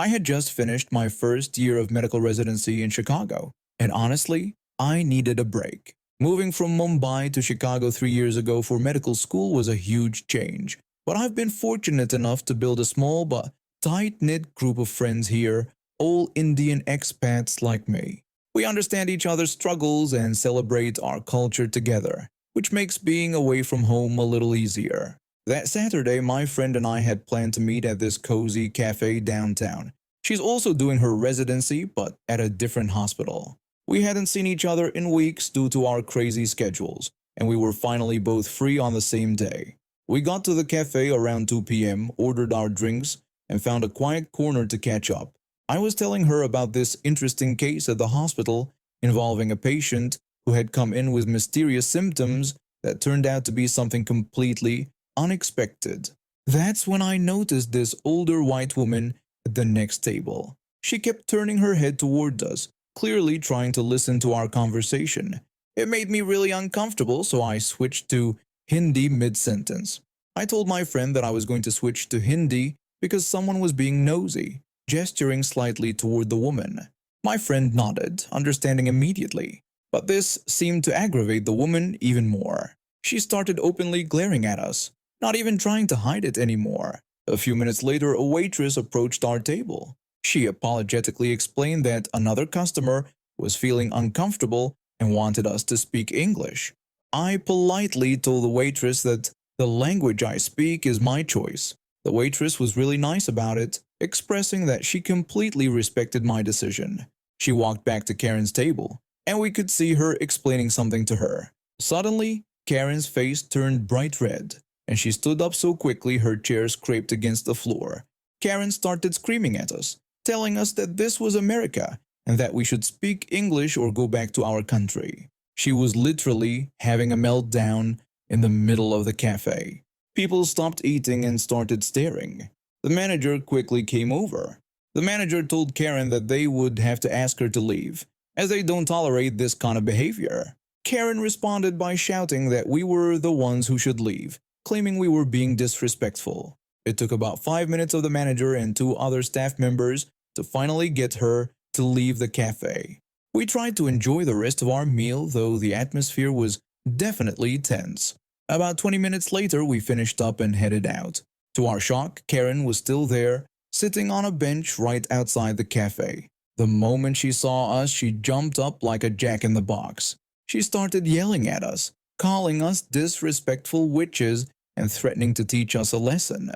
I had just finished my first year of medical residency in Chicago, and honestly, I needed a break. Moving from Mumbai to Chicago 3 years ago for medical school was a huge change, but I've been fortunate enough to build a small but tight-knit group of friends here, all Indian expats like me. We understand each other's struggles and celebrate our culture together, which makes being away from home a little easier. That Saturday, my friend and I had planned to meet at this cozy cafe downtown. She's also doing her residency, but at a different hospital. We hadn't seen each other in weeks due to our crazy schedules, and we were finally both free on the same day. We got to the cafe around 2 p.m., ordered our drinks, and found a quiet corner to catch up. I was telling her about this interesting case at the hospital involving a patient who had come in with mysterious symptoms that turned out to be something completely unexpected. That's when I noticed this older white woman at the next table. She kept turning her head toward us, clearly trying to listen to our conversation. It made me really uncomfortable, so I switched to Hindi mid-sentence. I told my friend that I was going to switch to Hindi because someone was being nosy, gesturing slightly toward the woman. My friend nodded, understanding immediately, but this seemed to aggravate the woman even more. She started openly glaring at us, not even trying to hide it anymore. A few minutes later, a waitress approached our table. She apologetically explained that another customer was feeling uncomfortable and wanted us to speak English. I politely told the waitress that the language I speak is my choice. The waitress was really nice about it, expressing that she completely respected my decision. She walked back to Karen's table, and we could see her explaining something to her. Suddenly, Karen's face turned bright red, and she stood up so quickly her chair scraped against the floor. Karen started screaming at us, telling us that this was America and that we should speak English or go back to our country. She was literally having a meltdown in the middle of the cafe. People stopped eating and started staring. The manager quickly came over. The manager told Karen that they would have to ask her to leave, as they don't tolerate this kind of behavior. Karen responded by shouting that we were the ones who should leave, claiming we were being disrespectful. It took about 5 minutes of the manager and 2 other staff members to finally get her to leave the cafe. We tried to enjoy the rest of our meal, though the atmosphere was definitely tense. About 20 minutes later, we finished up and headed out. To our shock, Karen was still there, sitting on a bench right outside the cafe. The moment she saw us, she jumped up like a jack-in-the-box. She started yelling at us, calling us disrespectful witches and threatening to teach us a lesson.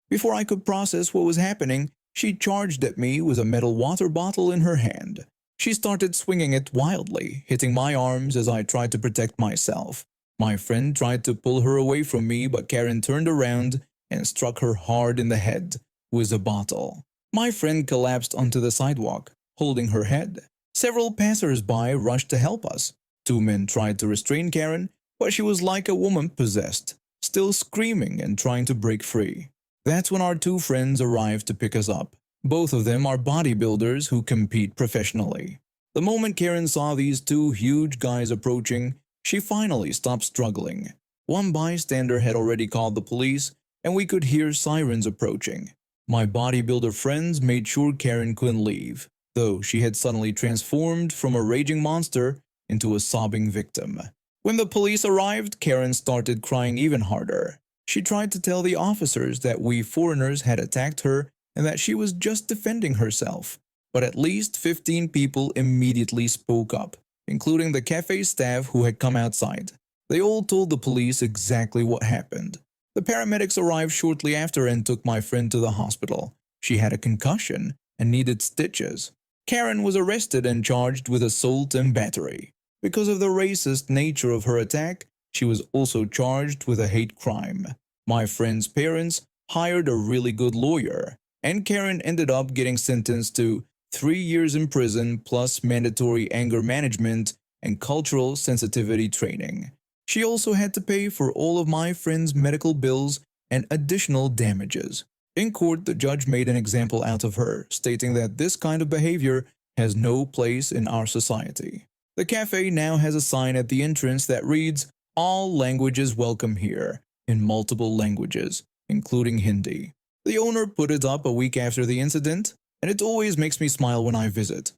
Before I could process what was happening, she charged at me with a metal water bottle in her hand. She started swinging it wildly, hitting my arms as I tried to protect myself. My friend tried to pull her away from me, but Karen turned around and struck her hard in the head with a bottle. My friend collapsed onto the sidewalk, holding her head. Several passers-by rushed to help us. 2 men tried to restrain Karen, but she was like a woman possessed, still screaming and trying to break free. That's when our 2 friends arrived to pick us up. Both of them are bodybuilders who compete professionally. The moment Karen saw these 2 huge guys approaching, she finally stopped struggling. One bystander had already called the police, and we could hear sirens approaching. My bodybuilder friends made sure Karen couldn't leave, though she had suddenly transformed from a raging monster into a sobbing victim. When the police arrived, Karen started crying even harder. She tried to tell the officers that we foreigners had attacked her and that she was just defending herself. But at least 15 people immediately spoke up, including the cafe staff who had come outside. They all told the police exactly what happened. The paramedics arrived shortly after and took my friend to the hospital. She had a concussion and needed stitches. Karen was arrested and charged with assault and battery. Because of the racist nature of her attack, she was also charged with a hate crime. My friend's parents hired a really good lawyer, and Karen ended up getting sentenced to 3 years in prison plus mandatory anger management and cultural sensitivity training. She also had to pay for all of my friend's medical bills and additional damages. In court, the judge made an example out of her, stating that this kind of behavior has no place in our society. The cafe now has a sign at the entrance that reads, "All languages welcome here," in multiple languages, including Hindi. The owner put it up a week after the incident, and it always makes me smile when I visit.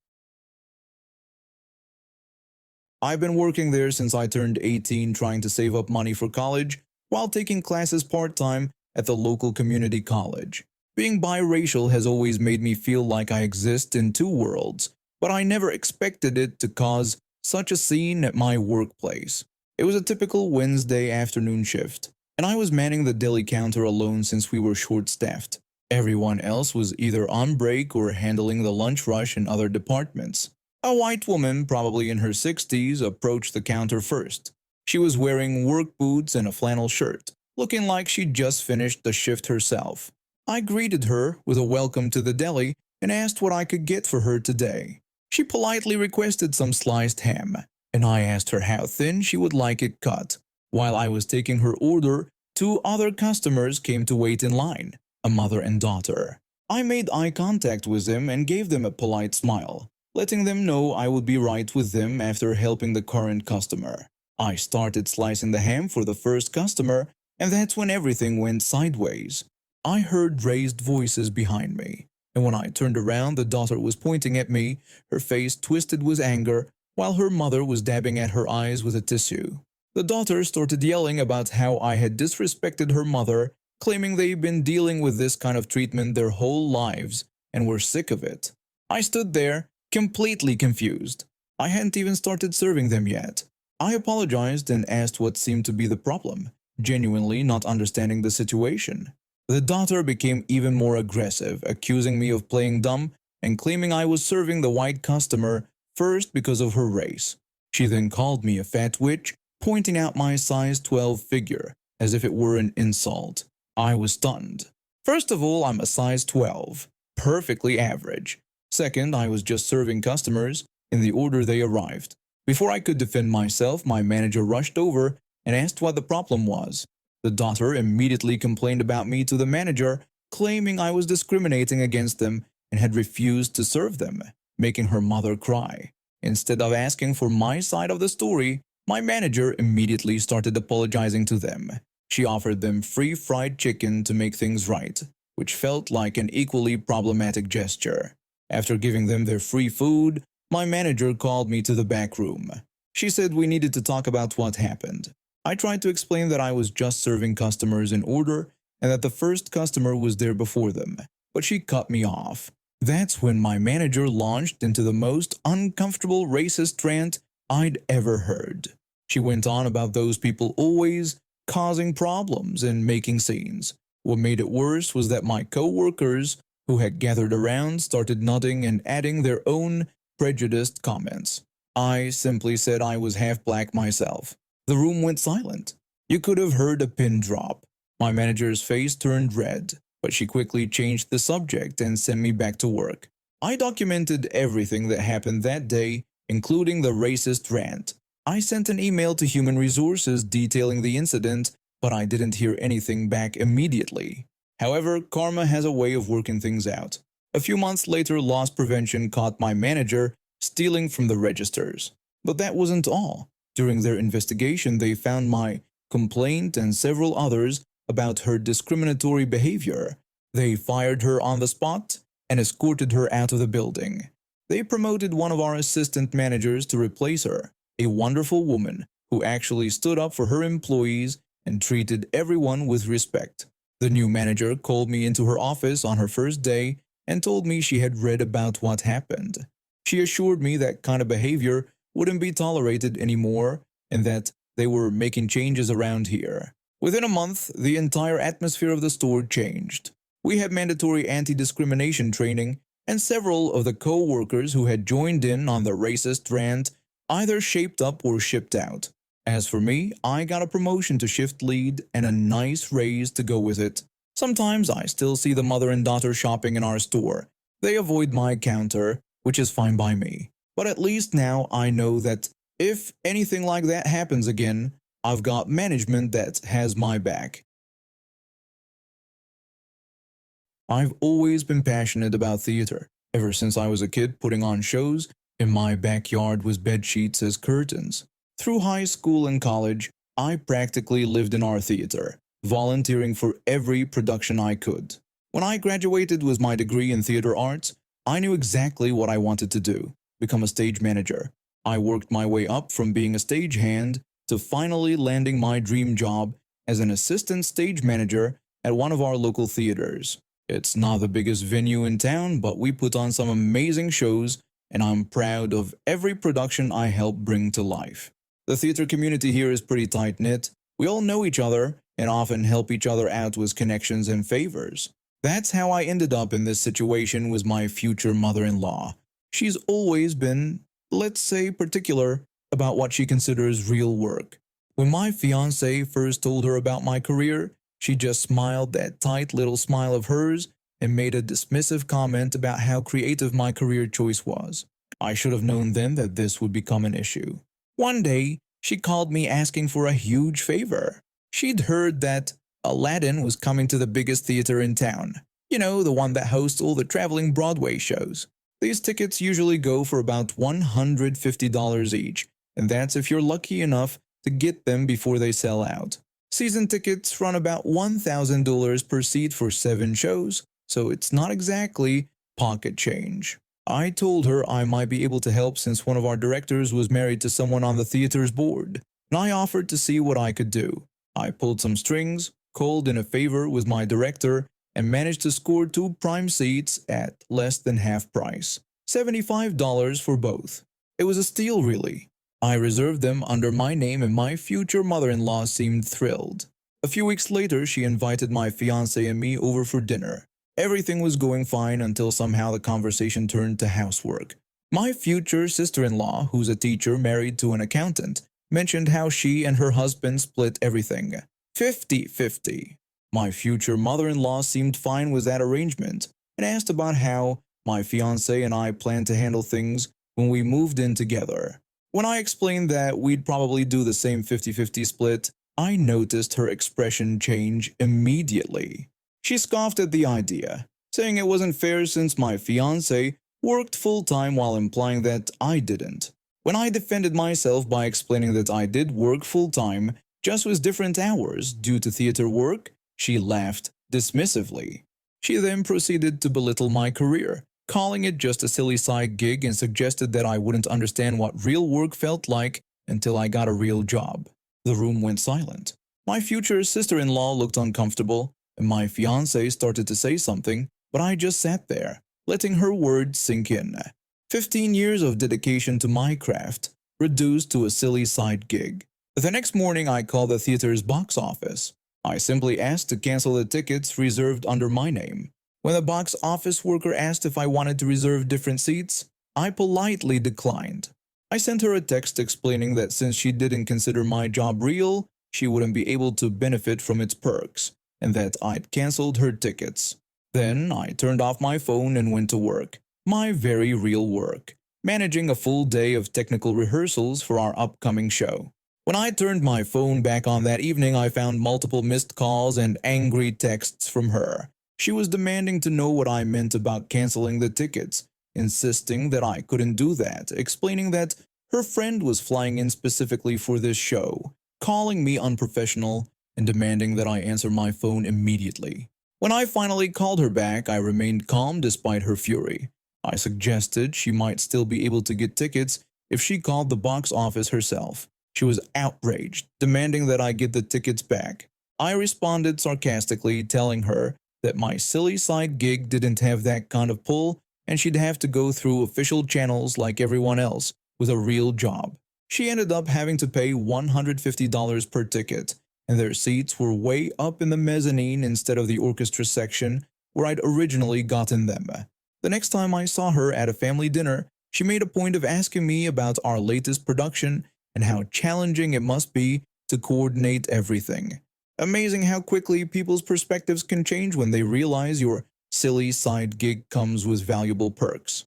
I've been working there since I turned 18, trying to save up money for college while taking classes part-time at the local community college. Being biracial has always made me feel like I exist in two worlds, but I never expected it to cause such a scene at my workplace. It was a typical Wednesday afternoon shift, and I was manning the deli counter alone since we were short-staffed. Everyone else was either on break or handling the lunch rush in other departments. A white woman, probably in her 60s, approached the counter first. She was wearing work boots and a flannel shirt, looking like she'd just finished the shift herself. I greeted her with a welcome to the deli and asked what I could get for her today. She politely requested some sliced ham, and I asked her how thin she would like it cut. While I was taking her order, two other customers came to wait in line, a mother and daughter. I made eye contact with them and gave them a polite smile, letting them know I would be right with them after helping the current customer. I started slicing the ham for the first customer, and that's when everything went sideways. I heard raised voices behind me, and when I turned around, the daughter was pointing at me, her face twisted with anger, while her mother was dabbing at her eyes with a tissue. The daughter started yelling about how I had disrespected her mother, claiming they'd been dealing with this kind of treatment their whole lives and were sick of it. I stood there, completely confused. I hadn't even started serving them yet. I apologized and asked what seemed to be the problem, genuinely not understanding the situation. The daughter became even more aggressive, accusing me of playing dumb and claiming I was serving the white customer first because of her race. She then called me a fat witch, pointing out my size 12 figure, as if it were an insult. I was stunned. First of all, I'm a size 12, perfectly average. Second, I was just serving customers in the order they arrived. Before I could defend myself, my manager rushed over and asked what the problem was. The daughter immediately complained about me to the manager, claiming I was discriminating against them and had refused to serve them, making her mother cry. Instead of asking for my side of the story, my manager immediately started apologizing to them. She offered them free fried chicken to make things right, which felt like an equally problematic gesture. After giving them their free food, my manager called me to the back room. She said we needed to talk about what happened. I tried to explain that I was just serving customers in order and that the first customer was there before them, but she cut me off. That's when my manager launched into the most uncomfortable racist rant I'd ever heard. She went on about those people always causing problems and making scenes. What made it worse was that my co-workers who had gathered around started nodding and adding their own prejudiced comments. I simply said I was half black myself. The room went silent. You could have heard a pin drop. My manager's face turned red, but she quickly changed the subject and sent me back to work. I documented everything that happened that day, including the racist rant. I sent an email to Human Resources detailing the incident, but I didn't hear anything back immediately. However, karma has a way of working things out. A few months later, loss prevention caught my manager stealing from the registers. But that wasn't all. During their investigation, they found my complaint and several others about her discriminatory behavior. They fired her on the spot and escorted her out of the building. They promoted one of our assistant managers to replace her, a wonderful woman who actually stood up for her employees and treated everyone with respect. The new manager called me into her office on her first day and told me she had read about what happened. She assured me that kind of behavior wouldn't be tolerated anymore and that they were making changes around here. Within a month, the entire atmosphere of the store changed. We had mandatory anti-discrimination training, and several of the co-workers who had joined in on the racist rant either shaped up or shipped out. As for me, I got a promotion to shift lead and a nice raise to go with it. Sometimes I still see the mother and daughter shopping in our store. They avoid my counter, which is fine by me. But at least now I know that if anything like that happens again, I've got management that has my back. I've always been passionate about theater. Ever since I was a kid putting on shows in my backyard with bed sheets as curtains. Through high school and college, I practically lived in our theater, volunteering for every production I could. When I graduated with my degree in theater arts, I knew exactly what I wanted to do, become a stage manager. I worked my way up from being a stagehand to finally landing my dream job as an assistant stage manager at one of our local theaters. It's not the biggest venue in town, but we put on some amazing shows, and I'm proud of every production I help bring to life. The theater community here is pretty tight knit. We all know each other and often help each other out with connections and favors. That's how I ended up in this situation with my future mother-in-law. She's always been, let's say, particular about what she considers real work. When my fiancé first told her about my career, she just smiled that tight little smile of hers and made a dismissive comment about how creative my career choice was. I should have known then that this would become an issue. One day, she called me asking for a huge favor. She'd heard that Aladdin was coming to the biggest theater in town. You know, the one that hosts all the traveling Broadway shows. These tickets usually go for about $150 each, and that's if you're lucky enough to get them before they sell out. Season tickets run about $1,000 per seat for 7 shows, so it's not exactly pocket change. I told her I might be able to help since one of our directors was married to someone on the theater's board, and I offered to see what I could do. I pulled some strings, called in a favor with my director, and managed to score 2 prime seats at less than half price, $75 for both. It was a steal, really. I reserved them under my name, and my future mother-in-law seemed thrilled. A few weeks later, she invited my fiancé and me over for dinner. Everything was going fine until somehow the conversation turned to housework. My future sister-in-law, who's a teacher married to an accountant, mentioned how she and her husband split everything, 50-50. My future mother-in-law seemed fine with that arrangement and asked about how my fiancé and I planned to handle things when we moved in together. When I explained that we'd probably do the same 50-50 split, I noticed her expression change immediately. She scoffed at the idea, saying it wasn't fair since my fiancé worked full-time while implying that I didn't. When I defended myself by explaining that I did work full-time, just with different hours due to theater work, she laughed dismissively. She then proceeded to belittle my career, calling it just a silly side gig, and suggested that I wouldn't understand what real work felt like until I got a real job. The room went silent. My future sister-in-law looked uncomfortable, and my fiancé started to say something, but I just sat there, letting her words sink in. 15 years of dedication to my craft, reduced to a silly side gig. The next morning, I called the theater's box office. I simply asked to cancel the tickets reserved under my name. When the box office worker asked if I wanted to reserve different seats, I politely declined. I sent her a text explaining that since she didn't consider my job real, she wouldn't be able to benefit from its perks, and that I'd canceled her tickets. Then I turned off my phone and went to work, my very real work, managing a full day of technical rehearsals for our upcoming show. When I turned my phone back on that evening, I found multiple missed calls and angry texts from her. She was demanding to know what I meant about canceling the tickets, insisting that I couldn't do that, explaining that her friend was flying in specifically for this show, calling me unprofessional, and demanding that I answer my phone immediately. When I finally called her back, I remained calm despite her fury. I suggested she might still be able to get tickets if she called the box office herself. She was outraged, demanding that I get the tickets back. I responded sarcastically, telling her that my silly side gig didn't have that kind of pull, and she'd have to go through official channels like everyone else with a real job. She ended up having to pay $150 per ticket, and their seats were way up in the mezzanine instead of the orchestra section where I'd originally gotten them. The next time I saw her at a family dinner, she made a point of asking me about our latest production and how challenging it must be to coordinate everything. Amazing how quickly people's perspectives can change when they realize your silly side gig comes with valuable perks.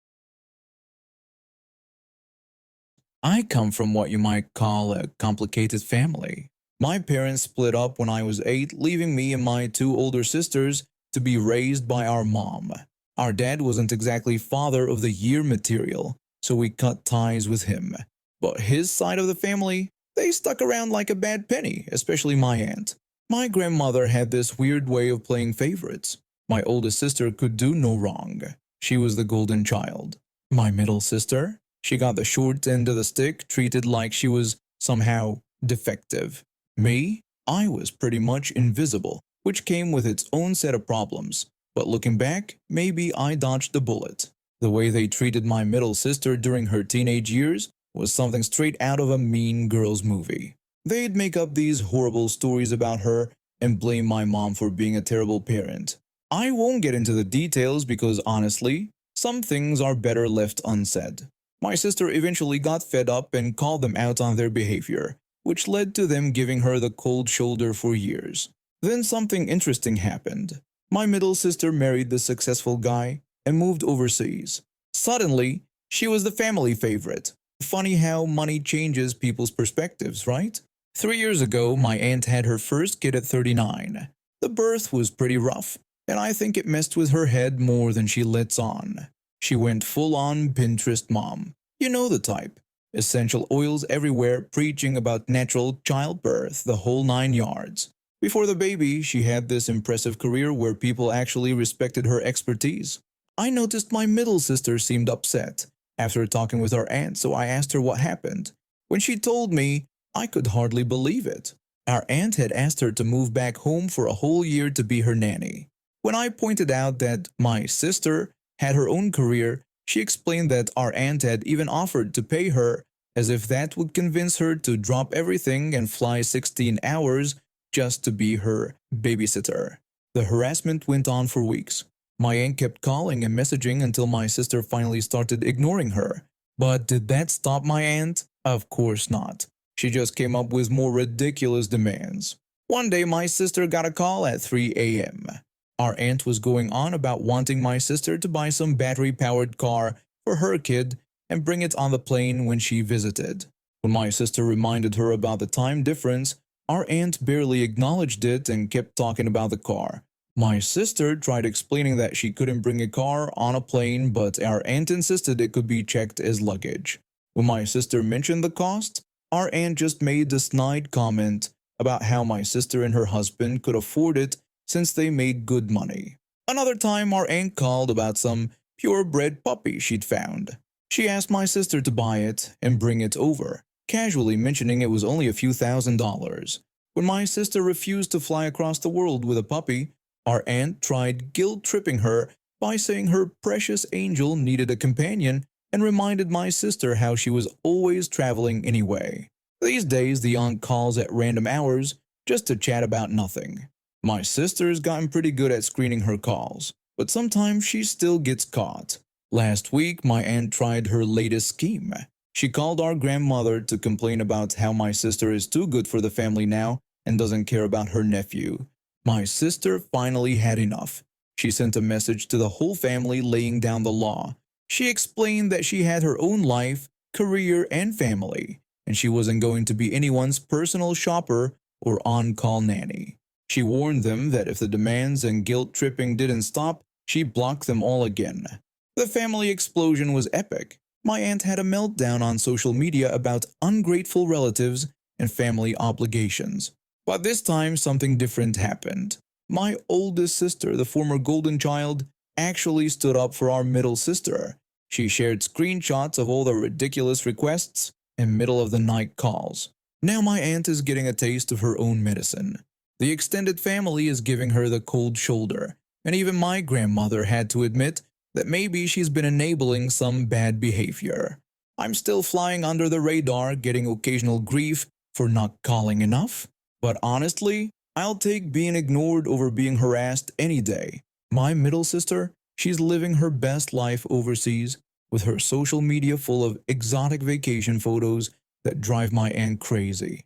I come from what you might call a complicated family. My parents split up when I was 8, leaving me and my 2 older sisters to be raised by our mom. Our dad wasn't exactly father of the year material, so we cut ties with him. But his side of the family, they stuck around like a bad penny, especially my aunt. My grandmother had this weird way of playing favorites. My oldest sister could do no wrong. she was the golden child. My middle sister, she got the short end of the stick, treated like she was somehow defective. Me, I was pretty much invisible, which came with its own set of problems. But looking back, maybe I dodged the bullet. The way they treated my middle sister during her teenage years was something straight out of a Mean Girls movie. They'd make up these horrible stories about her and blame my mom for being a terrible parent. I won't get into the details because honestly, some things are better left unsaid. My sister eventually got fed up and called them out on their behavior, which led to them giving her the cold shoulder for years. Then something interesting happened. My middle sister married the successful guy and moved overseas. Suddenly, she was the family favorite. Funny how money changes people's perspectives, right? 3 years ago, my aunt had her first kid at 39. The birth was pretty rough, and I think it messed with her head more than she lets on. She went full-on Pinterest mom. You know the type. Essential oils everywhere, preaching about natural childbirth, the whole 9 yards. Before the baby, she had this impressive career where people actually respected her expertise. I noticed my middle sister seemed upset after talking with our aunt, so I asked her what happened. When she told me, I could hardly believe it. Our aunt had asked her to move back home for a whole year to be her nanny. When I pointed out that my sister had her own career, she explained that our aunt had even offered to pay her, as if that would convince her to drop everything and fly 16 hours just to be her babysitter. The harassment went on for weeks. My aunt kept calling and messaging until my sister finally started ignoring her. But did that stop my aunt? Of course not. She just came up with more ridiculous demands. One day my sister got a call at 3 a.m. Our aunt was going on about wanting my sister to buy some battery-powered car for her kid and bring it on the plane when she visited. When my sister reminded her about the time difference, our aunt barely acknowledged it and kept talking about the car. My sister tried explaining that she couldn't bring a car on a plane, but our aunt insisted it could be checked as luggage. When my sister mentioned the cost, our aunt just made the snide comment about how my sister and her husband could afford it since they made good money. Another time, our aunt called about some purebred puppy she'd found. She asked my sister to buy it and bring it over, casually mentioning it was only a few $1,000s. When my sister refused to fly across the world with a puppy, our aunt tried guilt-tripping her by saying her precious angel needed a companion and reminded my sister how she was always traveling anyway. These days, the aunt calls at random hours just to chat about nothing. My sister's gotten pretty good at screening her calls, but sometimes she still gets caught. Last week, my aunt tried her latest scheme. She called our grandmother to complain about how my sister is too good for the family now and doesn't care about her nephew. My sister finally had enough. She sent a message to the whole family laying down the law. She explained that she had her own life, career, and family, and she wasn't going to be anyone's personal shopper or on-call nanny. She warned them that if the demands and guilt-tripping didn't stop, she'd block them all again. The family explosion was epic. My aunt had a meltdown on social media about ungrateful relatives and family obligations. But this time, something different happened. My oldest sister, the former golden child, actually stood up for our middle sister. She shared screenshots of all the ridiculous requests and middle-of-the-night calls. Now my aunt is getting a taste of her own medicine. The extended family is giving her the cold shoulder, and even my grandmother had to admit that maybe she's been enabling some bad behavior. I'm still flying under the radar, getting occasional grief for not calling enough. But honestly, I'll take being ignored over being harassed any day. My middle sister, she's living her best life overseas with her social media full of exotic vacation photos that drive my aunt crazy.